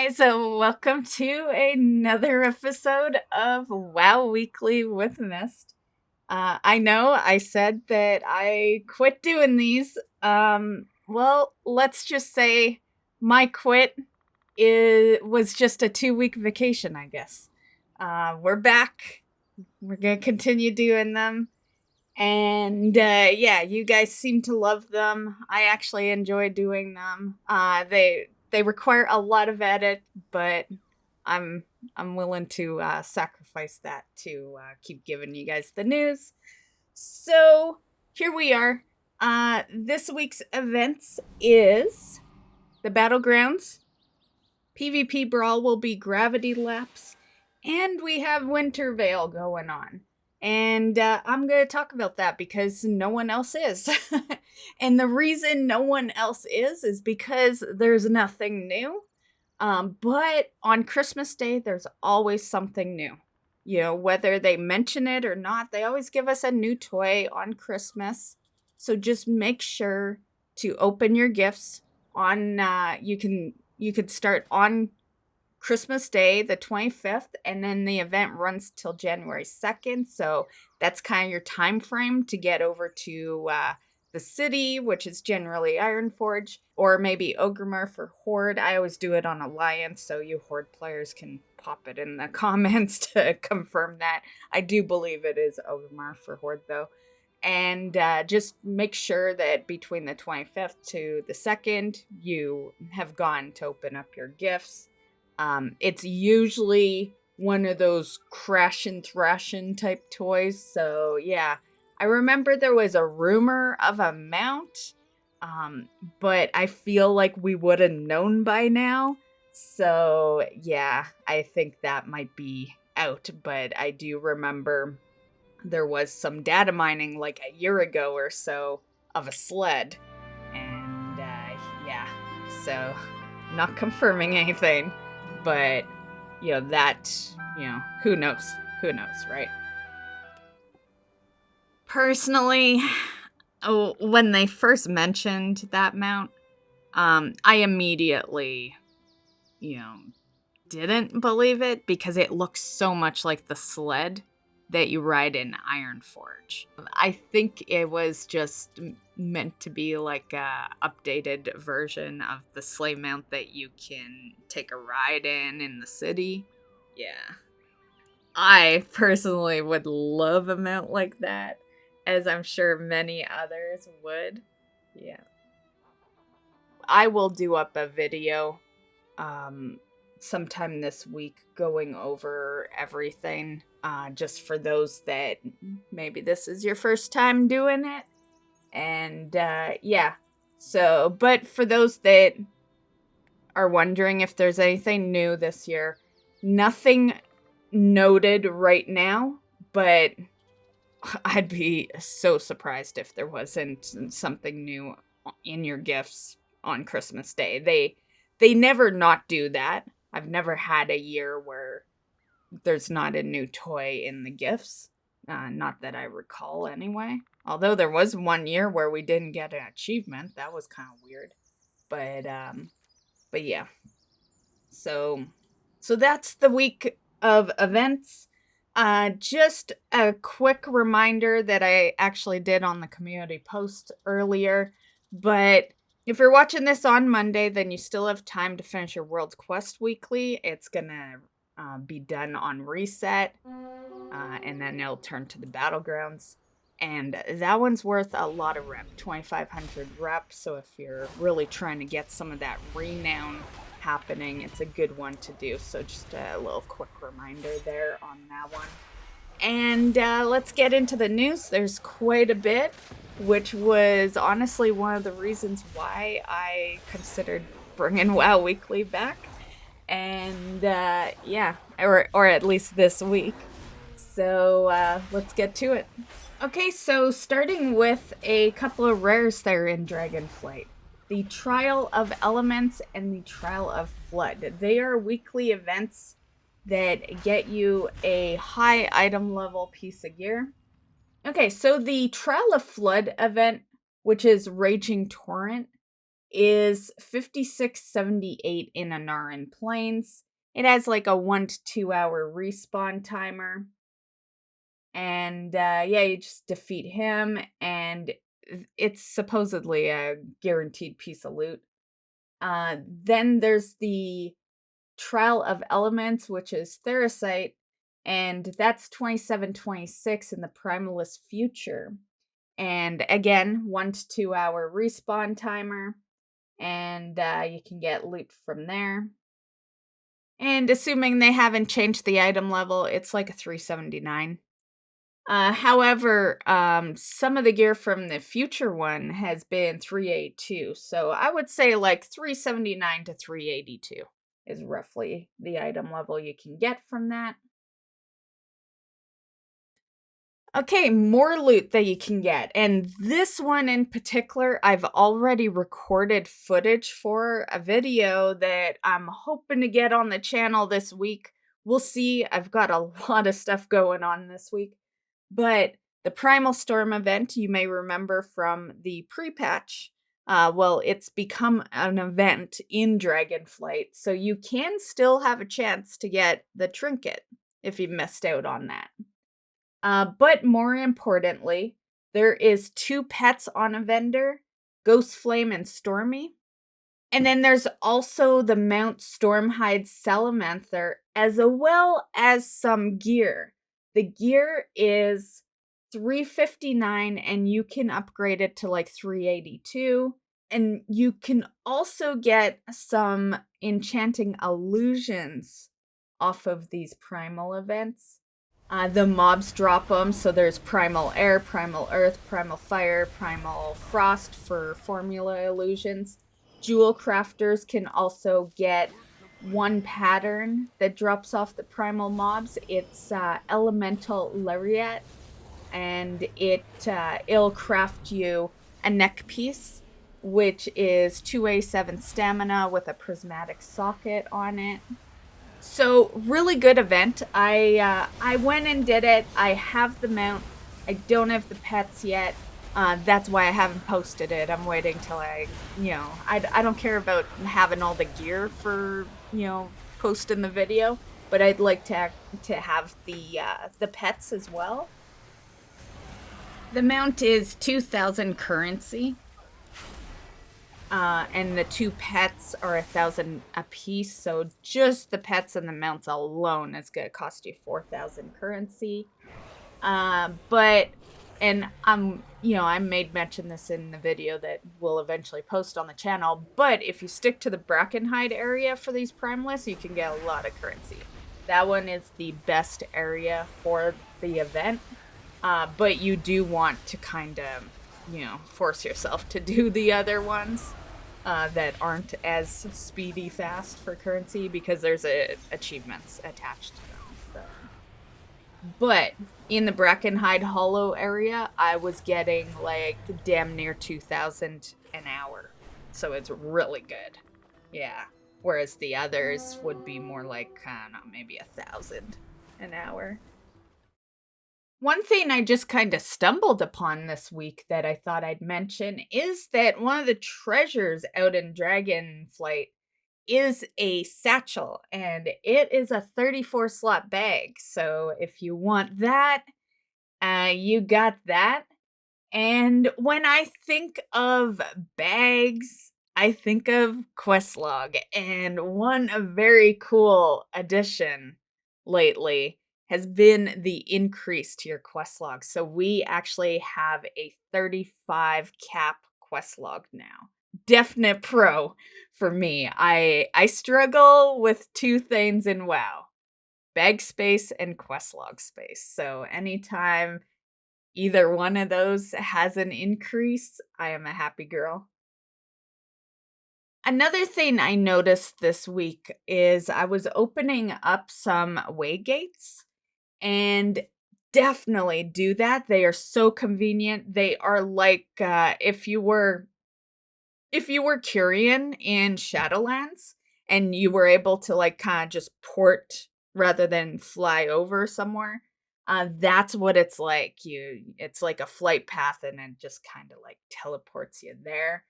guys, welcome to another episode of WoW Weekly with Myst. I know I said that I quit doing these. Well, let's just say my quit was just a 2-week vacation, I guess. We're back. We're gonna continue doing them. And yeah, you guys seem to love them. I actually enjoy doing them. They require a lot of edit, but I'm willing to sacrifice that to keep giving you guys the news. So here we are. This week's events is the Battlegrounds. PvP Brawl will be Gravity Lapse, and we have Winter Veil going on. And I'm going to talk about that because no one else is. And the reason no one else is because there's nothing new. But on Christmas Day, there's always something new. You know, whether they mention it or not, they always give us a new toy on Christmas. So just make sure to open your gifts on, you could start on Christmas Day, the 25th, and then the event runs till January 2nd. So that's kind of your time frame to get over to the city, which is generally Ironforge, or maybe Ogrimmar for Horde. I always do it on Alliance, so you Horde players can pop it in the comments to confirm that. I do believe it is Ogrimmar for Horde, though. And just make sure that between the 25th to the 2nd, you have gone to open up your gifts. It's usually one of those crash and thrashing type toys. So yeah, I remember there was a rumor of a mount, but I feel like we would have known by now. So yeah, I think that might be out, but I do remember there was some data mining like a year ago or so of a sled. And yeah, so not confirming anything. But, you know, that, who knows? Who knows, right? Personally, when they first mentioned that mount, I immediately, didn't believe it because it looks so much like the sled that you ride in Ironforge. I think it was just meant to be like a updated version of the sleigh mount that you can take a ride in the city. Yeah. I personally would love a mount like that, as I'm sure many others would. Yeah. I will do up a video sometime this week going over everything, just for those that maybe this is your first time doing it. And yeah, so but for those that are wondering if there's anything new this year, nothing noted right now, but I'd be so surprised if there wasn't something new in your gifts on Christmas Day. They never not do that. I've never had a year where there's not a new toy in the gifts. Not that I recall anyway. Although there was one year where we didn't get an achievement. That was kind of weird. But yeah. So that's the week of events. Just a quick reminder that I actually did on the community post earlier. But if you're watching this on Monday, then you still have time to finish your World Quest Weekly. It's going to be done on reset, and then it'll turn to the Battlegrounds. And that one's worth a lot of rep, 2,500 reps. So if you're really trying to get some of that renown happening, it's a good one to do. So just a little quick reminder there on that one. And let's get into the news. There's quite a bit, which was honestly one of the reasons why I considered bringing WoW Weekly back. And yeah, or at least this week. So let's get to it. Okay, so starting with a couple of rares there in Dragonflight. The Trial of Elements and the Trial of Flood. They are weekly events that get you a high item level piece of gear. Okay, so the Trial of Flood event, which is Raging Torrent, is 5678 in Anaran Plains. It has like a 1 to 2 hour respawn timer. And yeah, you just defeat him, and it's supposedly a guaranteed piece of loot. Then there's the Trial of Elements, which is Therisite, and that's 2726 in the Primalist Future. And again, 1 to 2 hour respawn timer, and you can get loot from there. And assuming they haven't changed the item level, it's like a 379. However, some of the gear from the future one has been 382, so I would say like 379 to 382 is roughly the item level you can get from that. Okay, more loot that you can get, and this one in particular, I've already recorded footage for a video that I'm hoping to get on the channel this week. We'll see. I've got a lot of stuff going on this week. But the Primal Storm event, you may remember from the pre-patch, well, it's become an event in Dragonflight, so you can still have a chance to get the trinket if you missed out on that. But more importantly, there is 2 pets on a vendor, Ghostflame and Stormy. And then there's also the Mount Stormhide Salamanther, as well as some gear. The gear is 359, and you can upgrade it to like 382. And you can also get some enchanting illusions off of these primal events. The mobs drop them, so there's Primal Air, Primal Earth, Primal Fire, Primal Frost for formula illusions. Jewel crafters can also get one pattern that drops off the primal mobs. It's Elemental Lariat, and it'll craft you a neck piece, which is 2A7 stamina with a prismatic socket on it. So really good event. I went and did it. I have the mount. I don't have the pets yet. That's why I haven't posted it. I'm waiting till I don't care about having all the gear for, posting the video, but I'd like to have the pets as well. The mount is 2,000 currency. And the 2 pets are 1,000 a piece, so just the pets and the mounts alone is going to cost you 4,000 currency. I made mention this in the video that we'll eventually post on the channel, but if you stick to the Brackenhide area for these primalists, you can get a lot of currency. That one is the best area for the event, but you do want to kind of, force yourself to do the other ones that aren't as speedy fast for currency, because there's achievements attached to them. So. But in the Brackenhide Hollow area, I was getting like damn near 2,000 an hour. So it's really good. Yeah. Whereas the others would be more like, I don't know, maybe 1,000 an hour. One thing I just kind of stumbled upon this week that I thought I'd mention is that one of the treasures out in Dragonflight is a satchel, and it is a 34 slot bag. So if you want that, you got that. And when I think of bags, I think of Questlog, and one very cool addition lately has been the increase to your quest log. So we actually have a 35 cap quest log now. Definite pro for me. I struggle with 2 things in WoW: bag space and quest log space. So anytime either one of those has an increase, I am a happy girl. Another thing I noticed this week is I was opening up some Waygates. And definitely do that. They are so convenient. They are like if you were Kyrian in Shadowlands and you were able to like kind of just port rather than fly over somewhere. That's what it's like. It's like a flight path, and it just kind of like teleports you there.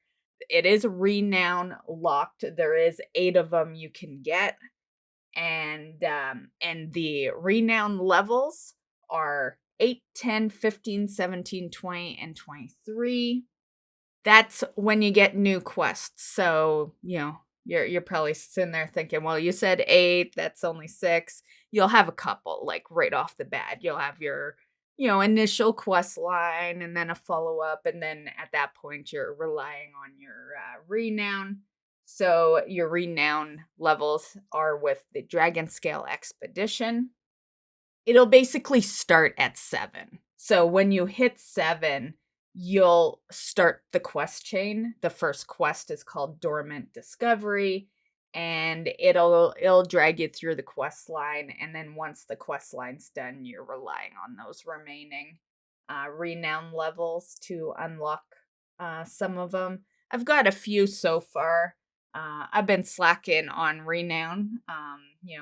it is renown locked. There is 8 of them you can get, and the renown levels are 8, 10, 15, 17, 20, and 23. That's when you get new quests. So, you're probably sitting there thinking, well, you said 8, that's only 6. You'll have a couple, like, right off the bat. You'll have your, initial quest line, and then a follow-up, and then at that point, you're relying on your renown. So your renown levels are with the Dragon Scale Expedition. It'll basically start at 7. So when you hit 7, you'll start the quest chain. The first quest is called Dormant Discovery, and it'll drag you through the quest line, and then once the quest line's done, you're relying on those remaining renown levels to unlock some of them. I've got a few so far. I've been slacking on renown.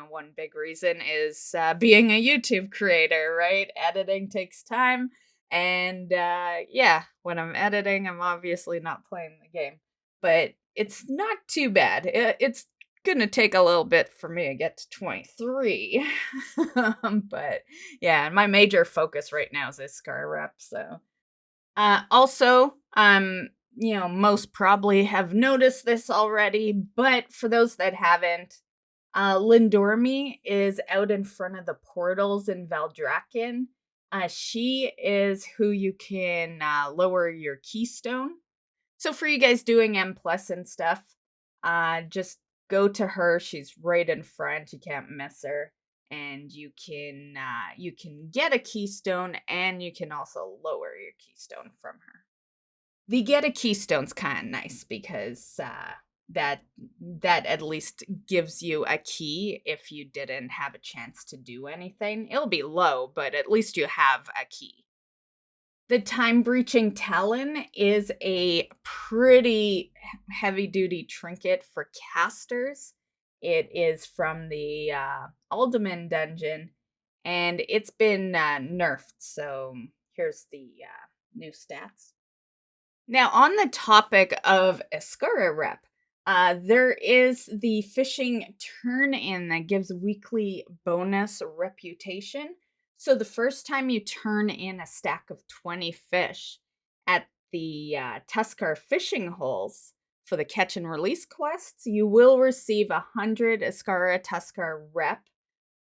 One big reason is being a YouTube creator, right? Editing takes time. And when I'm editing, I'm obviously not playing the game. But it's not too bad. It's going to take a little bit for me to get to 23. But yeah, my major focus right now is Iskar rep. So also, most probably have noticed this already, but for those that haven't, Lindormi is out in front of the portals in Valdrakken. She is who you can lower your keystone. So for you guys doing M plus and stuff, just go to her. She's right in front. You can't miss her. And you can get a keystone, and you can also lower your keystone from her. The get a keystone's kind of nice because that at least gives you a key if you didn't have a chance to do anything. It'll be low, but at least you have a key. The time breaching Talon is a pretty heavy duty trinket for casters. It is from the Alderman dungeon, and it's been nerfed. So here's the new stats. Now, on the topic of Iskara rep, there is the fishing turn-in that gives weekly bonus reputation. So the first time you turn in a stack of 20 fish at the Tuskar fishing holes for the catch and release quests, you will receive 100 Iskara Tuskar rep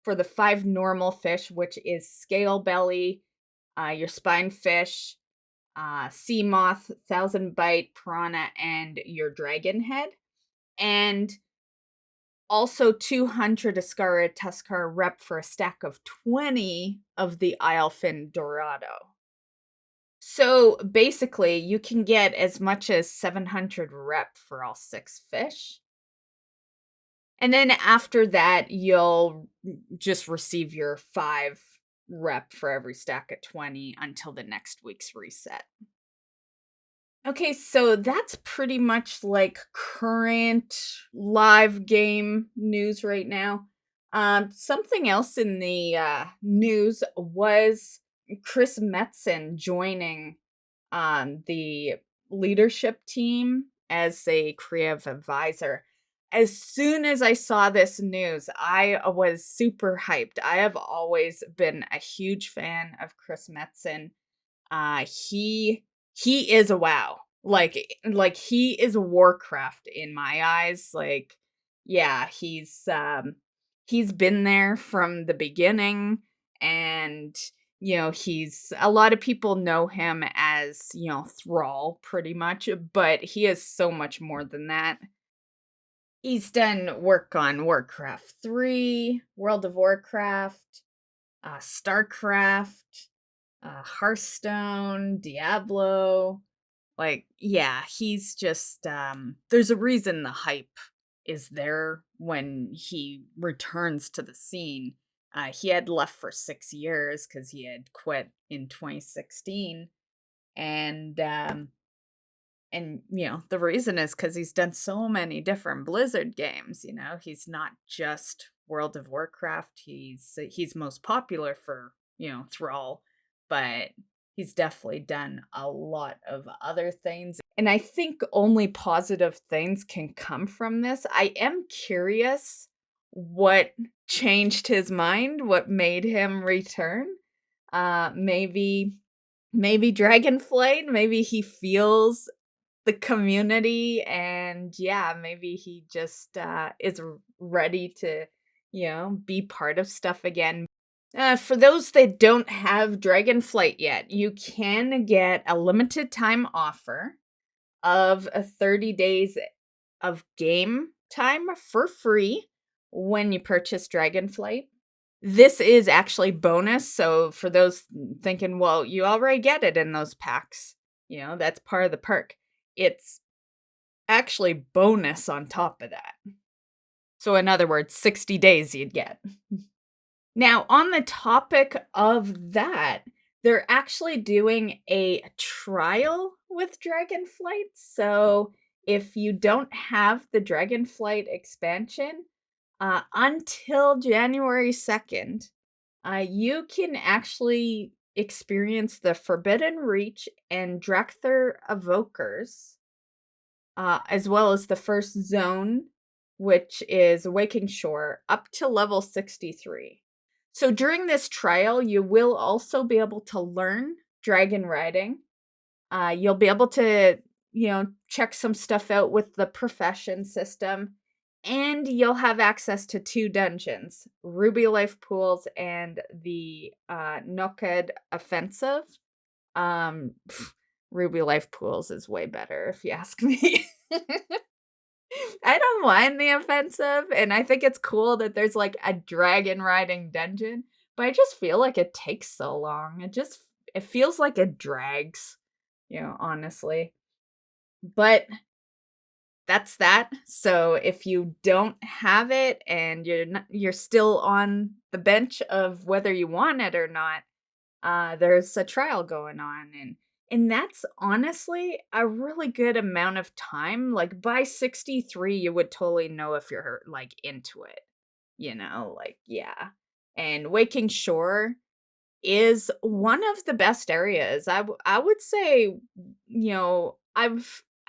for the 5 normal fish, which is scale belly, your spine fish, sea moth, thousand bite, piranha, and your dragon head. And also 200 Iskara Tuskar rep for a stack of 20 of the Islefin Dorado. So basically, you can get as much as 700 rep for all 6 fish. And then after that, you'll just receive your 5 rep for every stack at 20 until the next week's reset. Okay, so that's pretty much like current live game news right now. Something else in the news was Chris Metzen joining the leadership team as a creative advisor. As soon as I saw this news, I was super hyped. I have always been a huge fan of Chris Metzen. He is a WoW. Like he is Warcraft in my eyes. Like, yeah, he's been there from the beginning, and he's a lot of people know him as, Thrall pretty much, but he is so much more than that. He's done work on Warcraft 3, World of Warcraft, StarCraft, Hearthstone, Diablo. Like, yeah, he's just there's a reason the hype is there when he returns to the scene. He had left for 6 years because he had quit in 2016, and the reason is because he's done so many different Blizzard games. He's not just World of Warcraft. He's most popular for Thrall, but he's definitely done a lot of other things. And I think only positive things can come from this. I am curious what changed his mind, what made him return. Maybe Dragonflight, maybe he feels the community, and yeah, maybe he just is ready to, be part of stuff again. For those that don't have Dragonflight yet, you can get a limited time offer of 30 days of game time for free when you purchase Dragonflight. This is actually bonus, so for those thinking, well, you already get it in those packs, that's part of the perk. It's actually bonus on top of that. So in other words, 60 days you'd get. Now, on the topic of that, they're actually doing a trial with Dragonflight. So if you don't have the Dragonflight expansion, until January 2nd, you can actually experience the Forbidden Reach and Drekthir Evokers, as well as the first zone, which is Waking Shore, up to level 63. So during this trial, you will also be able to learn dragon riding. You'll be able to, check some stuff out with the profession system, and you'll have access to 2 dungeons, Ruby Life Pools and the Noked Offensive. Ruby Life Pools is way better, if you ask me. I don't mind the offensive, and I think it's cool that there's like a dragon riding dungeon, but I just feel like it takes so long. It feels like it drags, honestly. But that's that. So if you don't have it and you're still on the bench of whether you want it or not, there's a trial going on, and that's honestly a really good amount of time. Like by 63, you would totally know if you're like into it, like yeah. And Waking Shore is one of the best areas. I would say,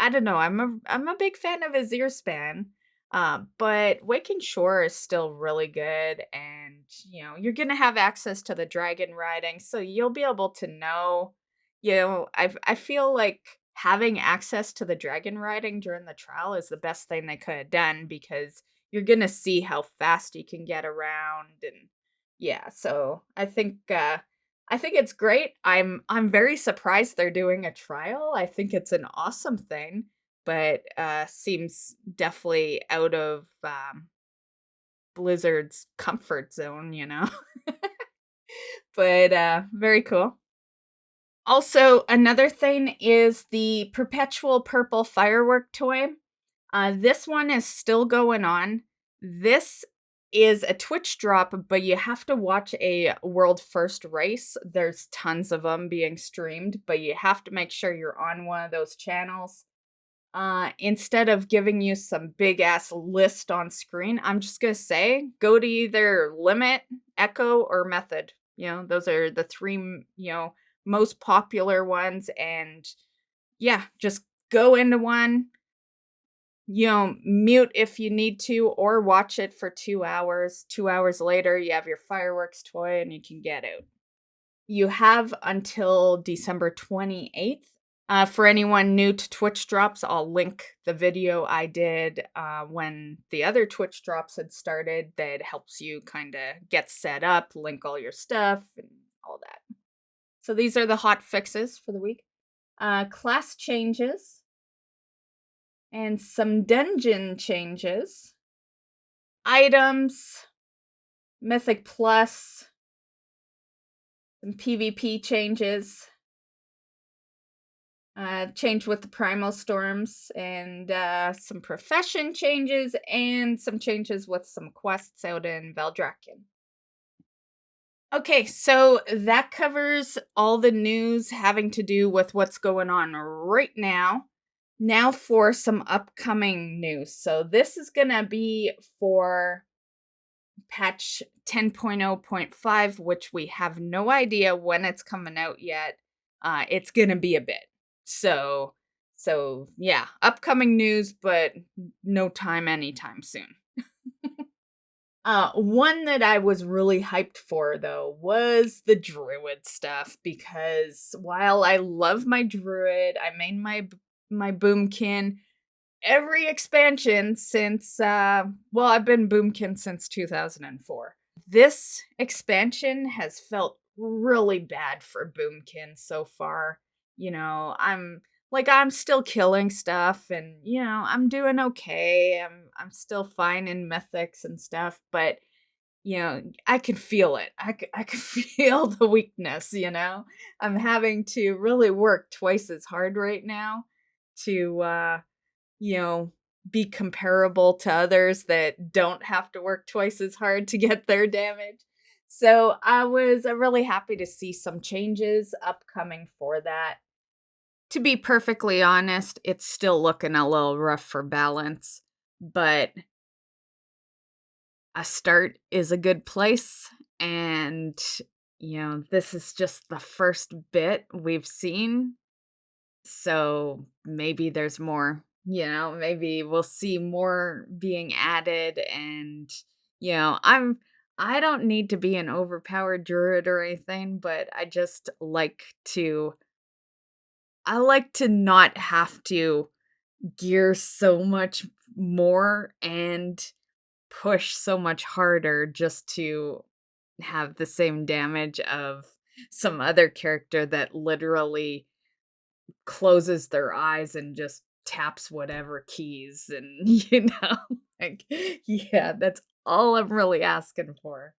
I don't know, I'm a big fan of Azir Span. But Waking Shore is still really good, and you're gonna have access to the dragon riding, so you'll be able to know, I feel like having access to the dragon riding during the trial is the best thing they could have done, because you're gonna see how fast you can get around, and yeah, so I think it's great. I'm very surprised they're doing a trial. I think it's an awesome thing, but seems definitely out of Blizzard's comfort zone. But very cool. Also, another thing is the Perpetual Purple Firework toy. This one is still going on. This is a Twitch drop, but you have to watch a world first race. There's tons of them being streamed, but you have to make sure you're on one of those channels. Instead of giving you some big ass list on screen, I'm just gonna say go to either Limit, Echo, or Method. Those are the 3 most popular ones, and yeah, just go into one. Mute if you need to, or watch it for 2 hours. 2 hours later, you have your fireworks toy and you can get out. You have until December 28th. For anyone new to Twitch drops, I'll link the video I did when the other Twitch drops had started that helps you kind of get set up, link all your stuff, and all that. So these are the hot fixes for the week. Class changes and some dungeon changes. Items, Mythic Plus, some PvP changes. Change with the Primal Storms, and some profession changes, and some changes with some quests out in Valdrakken. Okay, so that covers all the news having to do with what's going on right now. Now for some upcoming news. So this is going to be for patch 10.0.5, which we have no idea when it's coming out yet. it's gonna be a bit. So yeah, upcoming news, but no time anytime soon. One that I was really hyped for though was the Druid stuff, because while I love my Druid, I made my Boomkin every expansion since well, I've been Boomkin since 2004. This expansion has felt really bad for Boomkin so far. I'm still killing stuff, and I'm doing okay. I'm still fine in mythics and stuff, but I can feel it. I can feel the weakness, I'm having to really work twice as hard right now to you know, be comparable to others that don't have to work twice as hard to get their damage. So I was really happy to see some changes upcoming for that. To be perfectly honest, it's still looking a little rough for balance, but a start is a good place. And, this is just the first bit we've seen. So maybe there's more, maybe we'll see more being added. And, I don't need to be an overpowered druid or anything, but I like to not have to gear so much more and push so much harder just to have the same damage of some other character that literally closes their eyes and just taps whatever keys, and like, yeah, that's all I'm really asking for.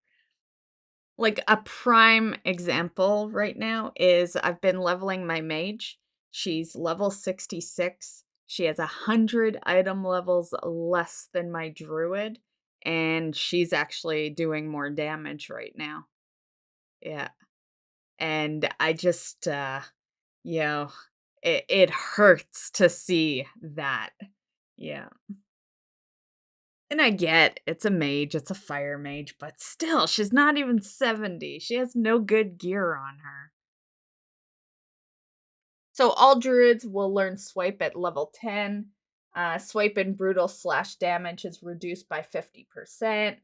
Like, a prime example right now is I've been leveling my mage. She's level 66. She has 100 item levels less than my druid, and she's actually doing more damage right now. Yeah. And I just you know, it hurts to see that. Yeah. And I get it's a mage, it's a fire mage, but still, she's not even 70. She has no good gear on her. So all druids will learn swipe at level 10. Swipe and brutal slash damage is reduced by 50%.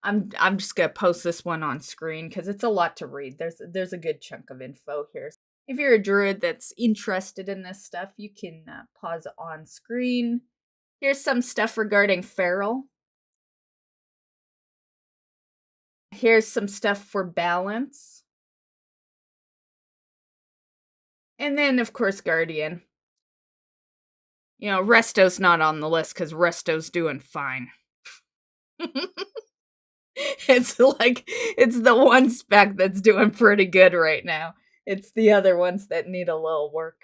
I'm just gonna post this one on screen because it's a lot to read. There's a good chunk of info here. If you're a druid that's interested in this stuff, you can pause on screen. Here's some stuff regarding feral. Here's some stuff for balance. And then, of course, Guardian. Resto's not on the list because Resto's doing fine. It's the one spec that's doing pretty good right now. It's the other ones that need a little work.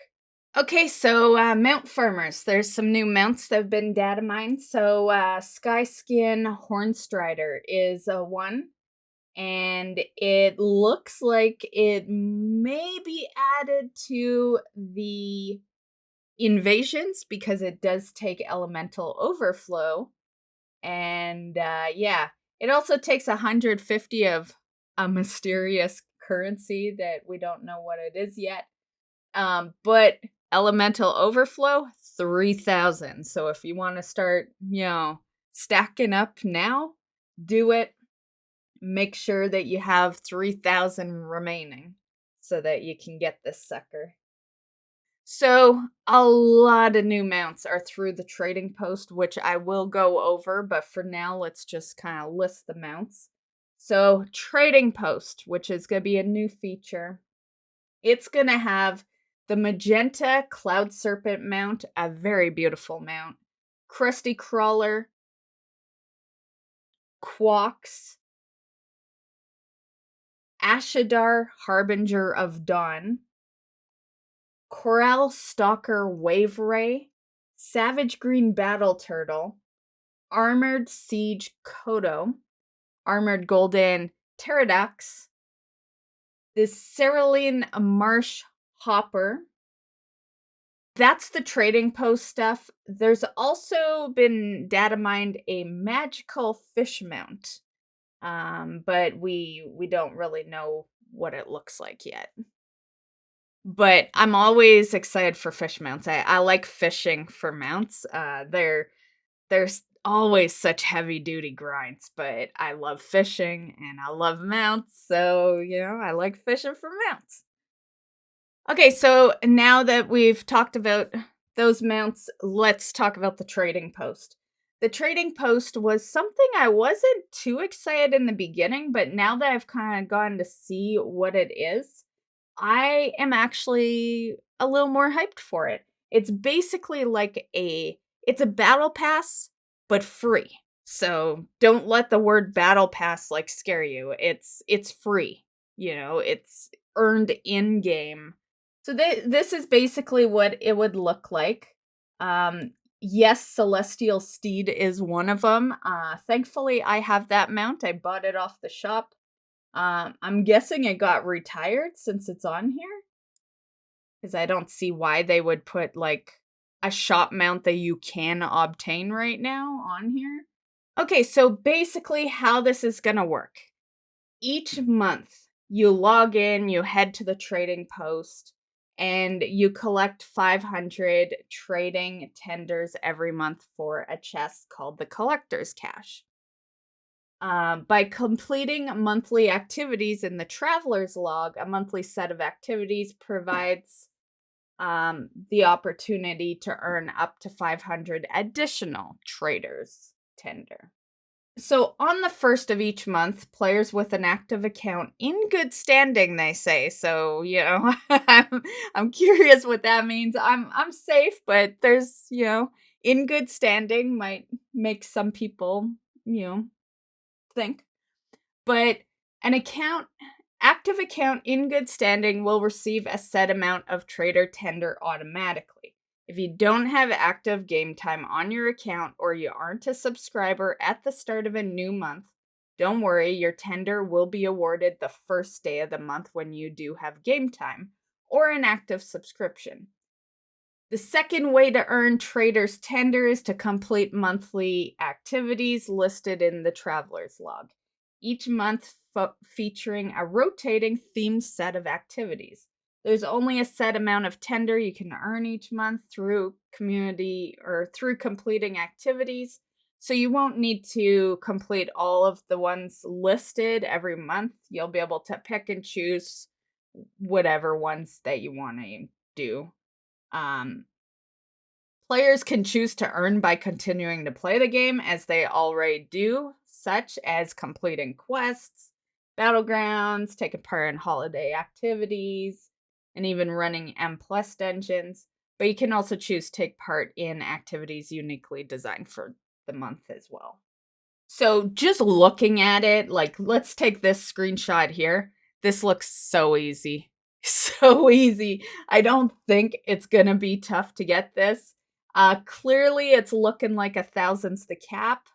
Okay, so mount farmers. There's some new mounts that have been data mined. So Skyskin Hornstrider is one, and it looks like it may be added to the invasions because it does take elemental overflow. And yeah, it also takes 150 of a mysterious currency that we don't know what it is yet. But elemental overflow 3,000. So if you want to start, stacking up now, do it. Make sure that you have 3,000 remaining so that you can get this sucker. So a lot of new mounts are through the trading post, which I will go over, but for now, let's just kind of list the mounts. So trading post, which is going to be a new feature. It's going to have the magenta Cloud Serpent mount, a very beautiful mount. Crusty Crawler, Quox, Ashadar Harbinger of Dawn, Corral Stalker Wave Ray, Savage Green Battle Turtle, Armored Siege Kodo, Armored Golden Pterodax, the Cerulean Marsh Hopper. That's the trading post stuff. There's also been data mined a magical fish mount, but we don't really know what it looks like yet. But I'm always excited for fish mounts. I like fishing for mounts. There's always such heavy duty grinds, but I love fishing and I love mounts, so I like fishing for mounts. Okay, so now that we've talked about those mounts, let's talk about the trading post. The trading post was something I wasn't too excited in the beginning, but now that I've kind of gotten to see what it is, I am actually a little more hyped for it. It's basically like it's a battle pass, but free. So don't let the word battle pass like scare you. It's free. It's earned in game. So this is basically what it would look like. Yes, Celestial Steed is one of them. Thankfully, I have that mount. I bought it off the shop. I'm guessing it got retired since it's on here. Because I don't see why they would put, like, a shop mount that you can obtain right now on here. Okay, so basically how this is going to work. Each month, you log in, you head to the trading post, and you collect 500 trading tenders every month for a chest called the Collector's Cache. By completing monthly activities in the Traveler's Log, a monthly set of activities provides the opportunity to earn up to 500 additional Trader's Tender. So on the first of each month, players with an active account in good standing, they say. So, I'm curious what that means. I'm safe, but there's, in good standing might make some people, think. But an active account in good standing will receive a set amount of trader tender automatically. If you don't have active game time on your account or you aren't a subscriber at the start of a new month, don't worry, your tender will be awarded the first day of the month when you do have game time or an active subscription. The second way to earn Trader's Tender is to complete monthly activities listed in the Traveler's Log, each month featuring a rotating themed set of activities. There's only a set amount of tender you can earn each month through through completing activities, so you won't need to complete all of the ones listed every month. You'll be able to pick and choose whatever ones that you want to do. Um, Players can choose to earn by continuing to play the game as they already do, such as completing quests, battlegrounds, taking part in holiday activities, and even running M+ dungeons. But you can also choose to take part in activities uniquely designed for the month as well. So just looking at it, like, let's take this screenshot here. This looks so easy. So easy. I don't think it's going to be tough to get this. Clearly, it's looking like 1,000's the cap,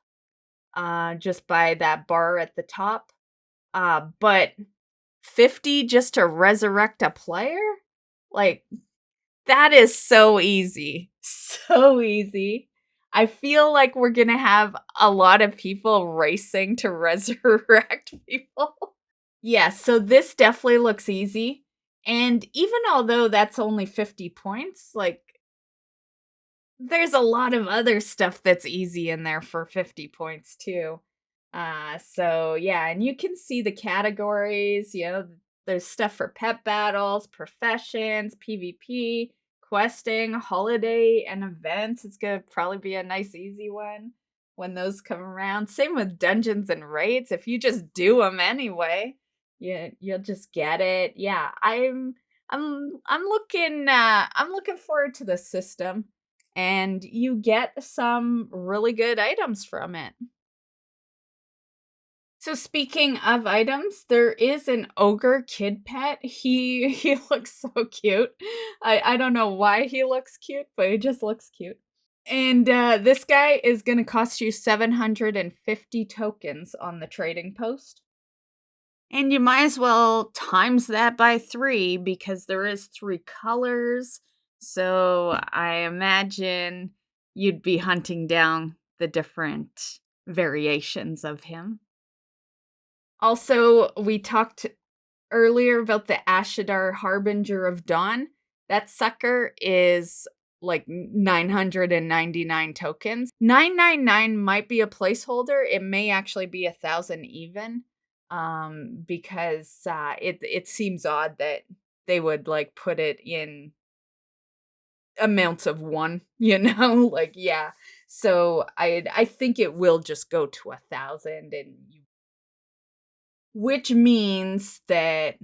just by that bar at the top. But 50 just to resurrect a player? Like, that is so easy. So easy. I feel like we're going to have a lot of people racing to resurrect people. Yeah, so this definitely looks easy. And even although that's only 50 points, like, there's a lot of other stuff that's easy in there for 50 points too. So yeah, and you can see the categories, there's stuff for pet battles, professions, PvP, questing, holiday, and events. It's gonna probably be a nice easy one when those come around. Same with dungeons and raids. If you just do them anyway, you'll just get it. Yeah, I'm looking forward to the system, and you get some really good items from it. So speaking of items, there is an ogre kid pet. He looks so cute. I don't know why he looks cute, but he just looks cute. And this guy is going to cost you 750 tokens on the trading post. And you might as well times that by 3 because there is 3 colors. So I imagine you'd be hunting down the different variations of him. Also, we talked earlier about the Ashadar Harbinger of Dawn. That sucker is like 999 tokens. 999 might be a placeholder. It may actually be 1,000 even. Because it seems odd that they would like put it in amounts of one, like, yeah. So I think it will just go to 1,000, which means that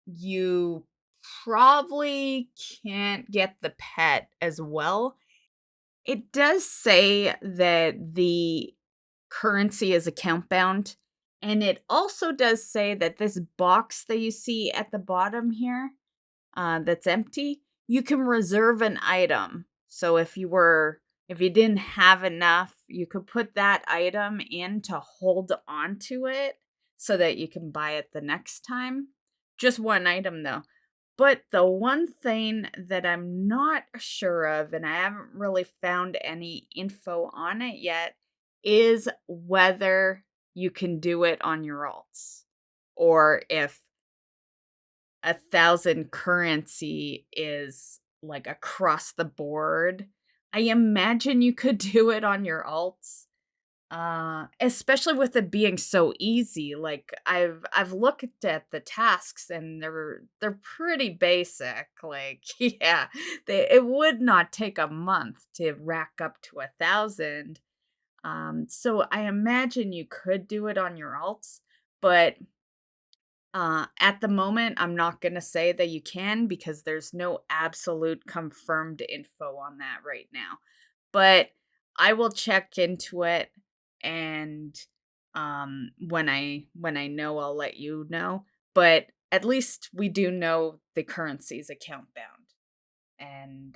you probably can't get the pet as well. It does say that the currency is account bound, and it also does say that this box that you see at the bottom here, that's empty, you can reserve an item. So if you didn't have enough, you could put that item in to hold on to it so that you can buy it the next time. Just one item though. But the one thing that I'm not sure of, and I haven't really found any info on it yet, is whether you can do it on your alts, or if 1,000 currency is like across the board. I imagine you could do it on your alts. Especially with it being so easy. Like I've looked at the tasks and they're pretty basic. Like, yeah, it would not take a month to rack up to 1,000. So I imagine you could do it on your alts, but at the moment, I'm not going to say that you can because there's no absolute confirmed info on that right now. But I will check into it, and when I know, I'll let you know. But at least we do know the currency's account bound. And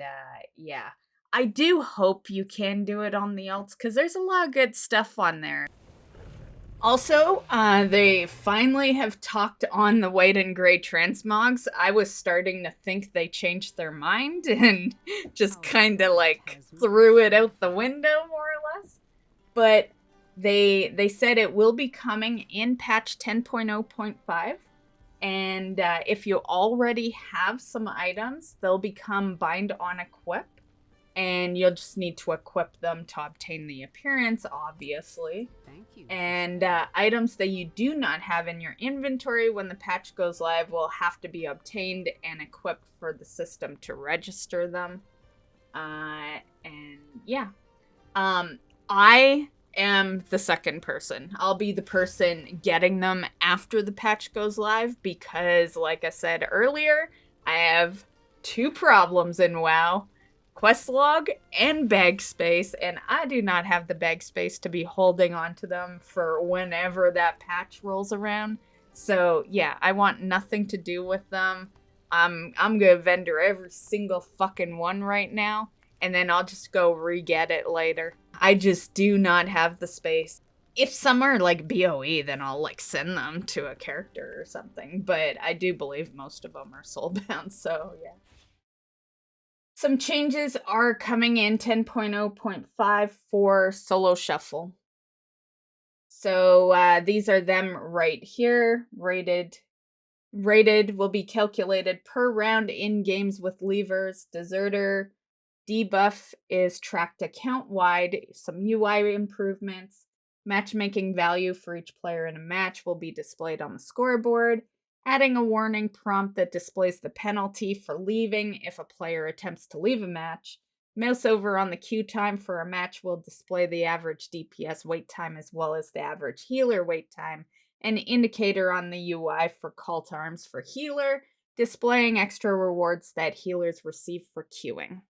yeah, I do hope you can do it on the alts because there's a lot of good stuff on there. Also, they finally have talked on the white and gray transmogs. I was starting to think they changed their mind and just kind of like threw it out the window, more or less. But they said it will be coming in patch 10.0.5. And if you already have some items, they'll become bind on equip. And you'll just need to equip them to obtain the appearance, obviously. Thank you. And items that you do not have in your inventory when the patch goes live will have to be obtained and equipped for the system to register them. And yeah. I am the second person. I'll be the person getting them after the patch goes live because, like I said earlier, I have two problems in WoW. Quest log and bag space, and I do not have the bag space to be holding on to them for whenever that patch rolls around. So yeah, I want nothing to do with them. I'm gonna vendor every single fucking one right now, and then I'll just go re-get it later. I just do not have the space. If some are like BOE, then I'll like send them to a character or something, but I do believe most of them are soulbound, so yeah. Some changes are coming in 10.0.5 for solo shuffle. So these are them right here. Rated will be calculated per round in games with levers. Deserter debuff is tracked account wide. Some UI improvements. Matchmaking value for each player in a match will be displayed on the scoreboard. Adding a warning prompt that displays the penalty for leaving if a player attempts to leave a match. Mouse over on the queue time for a match will display the average DPS wait time as well as the average healer wait time. An indicator on the UI for call to arms for healer, displaying extra rewards that healers receive for queuing.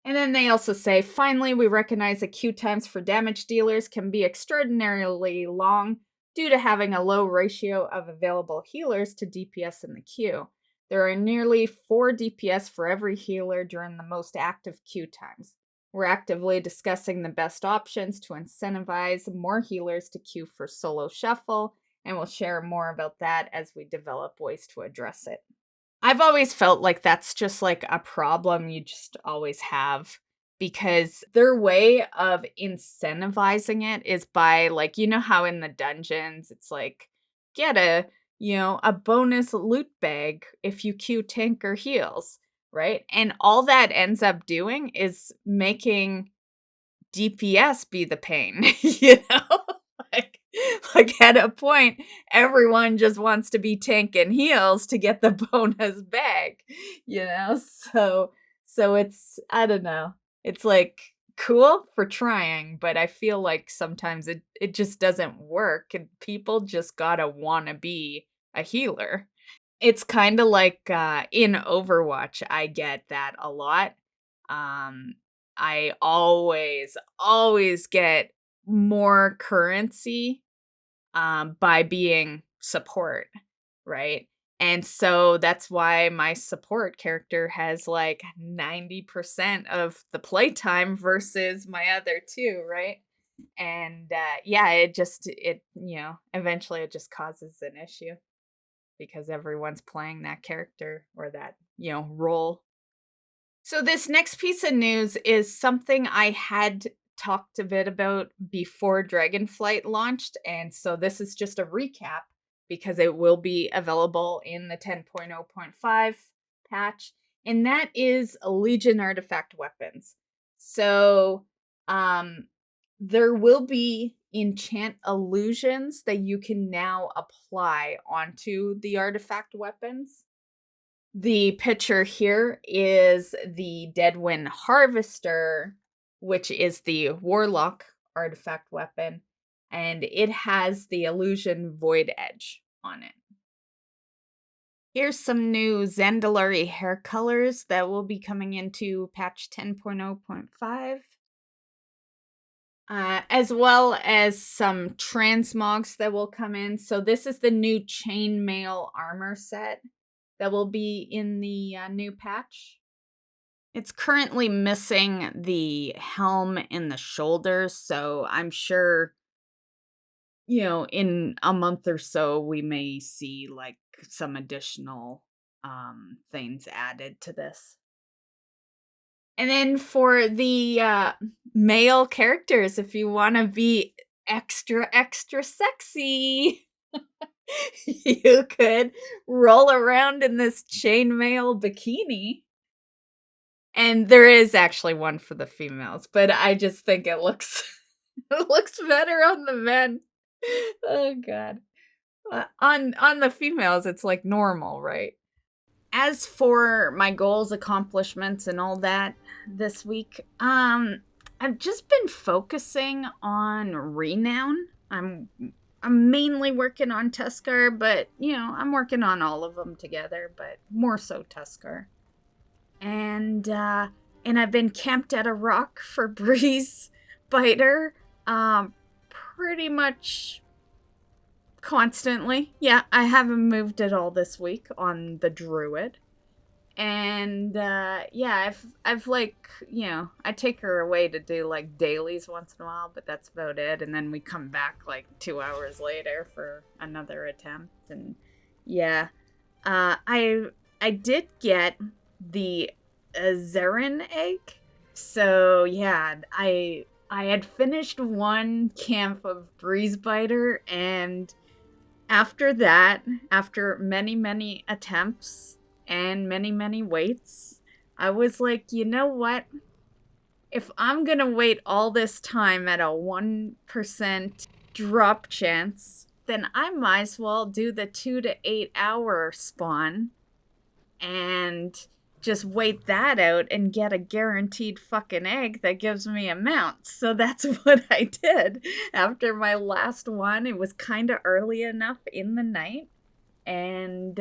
And then they also say, finally, we recognize that queue times for damage dealers can be extraordinarily long due to having a low ratio of available healers to DPS in the queue. There are nearly 4 DPS for every healer during the most active queue times. We're actively discussing the best options to incentivize more healers to queue for solo shuffle, and we'll share more about that as we develop ways to address it. I've always felt like that's just like a problem you just always have, because their way of incentivizing it is by, like, you know how in the dungeons it's like get a a bonus loot bag if you queue tank or heals, right? And all that ends up doing is making DPS be the pain, like like at a point everyone just wants to be tank and heals to get the bonus bag, so it's, I don't know, it's like cool for trying, but I feel like sometimes it just doesn't work and people just gotta wanna be a healer. It's kinda like, in Overwatch, I get that a lot. Um, I always get more currency, by being support, right? And so that's why my support character has, like, 90% of the playtime versus my other 2, right? And, yeah, eventually it just causes an issue because everyone's playing that character or that, role. So this next piece of news is something I had talked a bit about before Dragonflight launched, and so this is just a recap because it will be available in the 10.0.5 patch, and that is Legion artifact weapons. So, there will be enchant illusions that you can now apply onto the artifact weapons. The picture here is the Deadwind Harvester, which is the Warlock artifact weapon, and it has the illusion Void Edge on it. Here's some new Zandalari hair colors that will be coming into patch 10.0.5. As well as some Transmogs that will come in. So this is the new chainmail armor set that will be in the new patch. It's currently missing the helm and the shoulders, so I'm sure, in a month or so, we may see like some additional things added to this. And then for the male characters, if you want to be extra, extra sexy, you could roll around in this chainmail bikini. And there is actually one for the females, but I just think it looks it looks better on the men. Oh god. On the females, it's like normal, right? As for my goals, accomplishments, and all that this week, I've just been focusing on renown. I'm mainly working on Tuskar, but I'm working on all of them together, but more so Tuskar. And I've been camped at a rock for Breeze Biter, pretty much constantly. Yeah, I haven't moved at all this week on the Druid. And yeah, I've like, I take her away to do like dailies once in a while, but that's about it. And then we come back like 2 hours later for another attempt. And yeah, I did get the Zarin egg. So yeah, I had finished one camp of Breezebiter, and after that, after many, many attempts and many, many waits, I was like, you know what? If I'm gonna wait all this time at a 1% drop chance, then I might as well do the 2 to 8 hour spawn and just wait that out and get a guaranteed fucking egg that gives me a mount. So that's what I did after my last one. It was kind of early enough in the night, and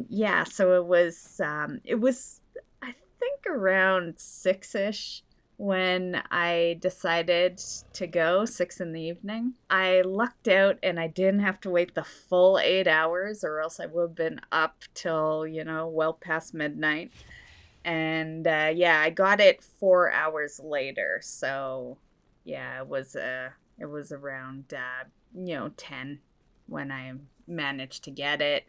yeah, so it was I think around 6ish when I decided to go, 6 in the evening. I lucked out and I didn't have to wait the full 8 hours, or else I would have been up till, well past midnight. And yeah, I got it 4 hours later. So yeah, it was around 10 when I managed to get it.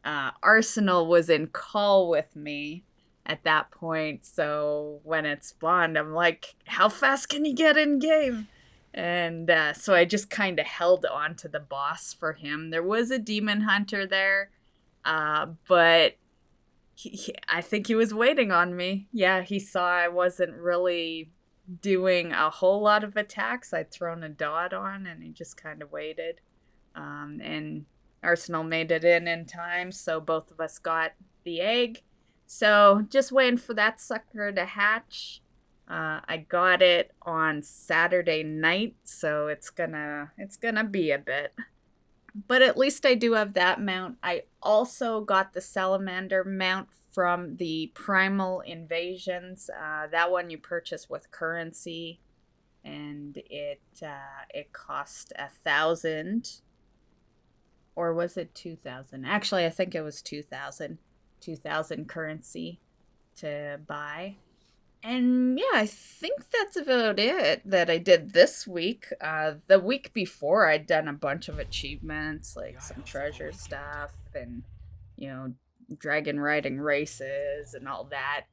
Arsenal was in call with me at that point, so when it spawned, I'm like, how fast can you get in game? And so I just kind of held on to the boss for him. There was a demon hunter there, but I think he was waiting on me. Yeah, he saw I wasn't really doing a whole lot of attacks. I'd thrown a dot on, and he just kind of waited. And Arsenal made it in time, so both of us got the egg. So just waiting for that sucker to hatch. I got it on Saturday night, so it's gonna be a bit. But at least I do have that mount. I also got the salamander mount from the Primal Invasions. That one you purchase with currency, and it cost 1,000, or was it 2,000? Actually, I think it was 2,000 currency to buy. And yeah, I think that's about it that I did this week. The week before, I'd done a bunch of achievements, like some treasure stuff and, dragon riding races and all that.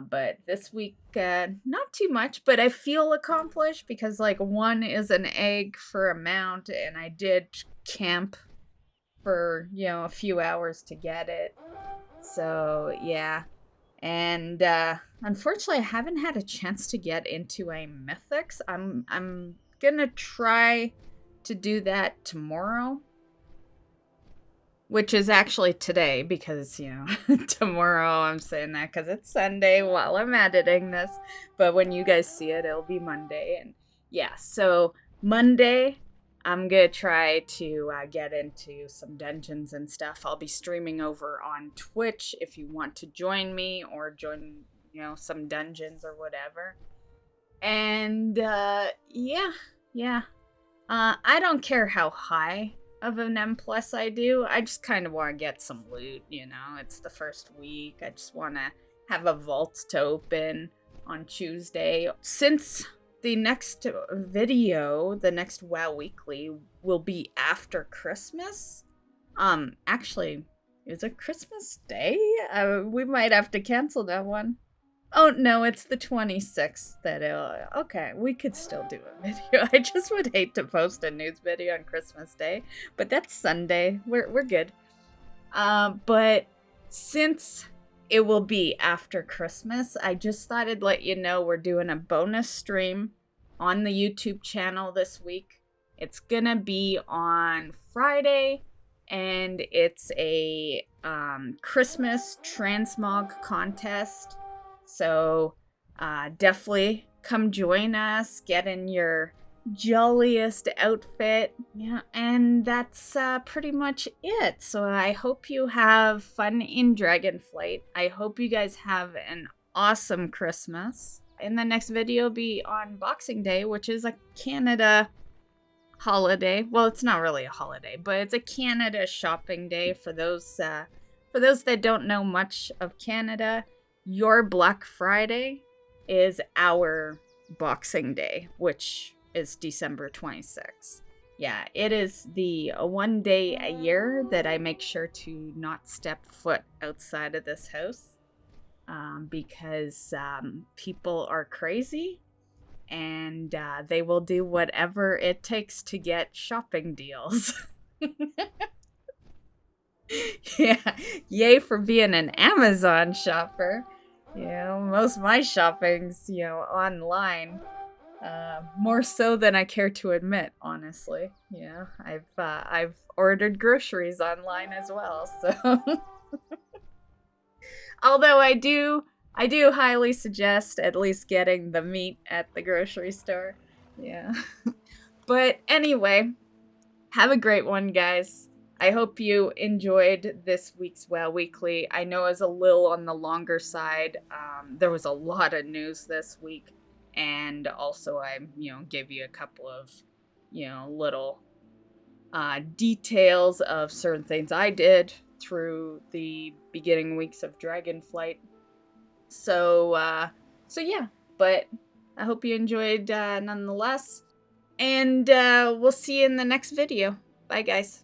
But this week, not too much, but I feel accomplished because, like, one is an egg for a mount, and I did camp for, a few hours to get it. So, yeah. And unfortunately, I haven't had a chance to get into a mythics. I'm gonna try to do that tomorrow, which is actually today because tomorrow I'm saying that because it's Sunday while I'm editing this. But when you guys see it, it'll be Monday. And yeah, so Monday I'm gonna try to get into some dungeons and stuff. I'll be streaming over on Twitch if you want to join me or join, some dungeons or whatever. And yeah. I don't care how high of an M+ I do. I just kind of want to get some loot, It's the first week. I just want to have a vault to open on Tuesday. Since the next video, the next WoW Weekly, will be after Christmas. Actually, is it Christmas Day? We might have to cancel that one. Oh, no, it's the 26th okay, we could still do a video. I just would hate to post a news video on Christmas Day, but that's Sunday. We're good. But since it will be after Christmas, I just thought I'd let you know we're doing a bonus stream on the YouTube channel this week. It's gonna be on Friday, and it's a Christmas transmog contest. So definitely come join us, get in your jolliest outfit. Yeah, and that's pretty much it. So I hope you have fun in Dragonflight. I hope you guys have an awesome Christmas. And the next video will be on Boxing Day, which is a Canada holiday. Well, it's not really a holiday, but it's a Canada shopping day for those that don't know much of Canada. Your Black Friday is our Boxing Day, which is December 26th. Yeah, it is the one day a year that I make sure to not step foot outside of this house. Because people are crazy, and they will do whatever it takes to get shopping deals. Yeah, yay for being an Amazon shopper. Most of my shopping's, online. More so than I care to admit, honestly. I've ordered groceries online as well, so... Although I do highly suggest at least getting the meat at the grocery store. Yeah. But anyway, have a great one, guys. I hope you enjoyed this week's WoW Weekly. I know it was a little on the longer side. There was a lot of news this week. And also I, gave you a couple of, little details of certain things I did through the beginning weeks of Dragonflight. So yeah, but I hope you enjoyed nonetheless. And we'll see you in the next video. Bye, guys.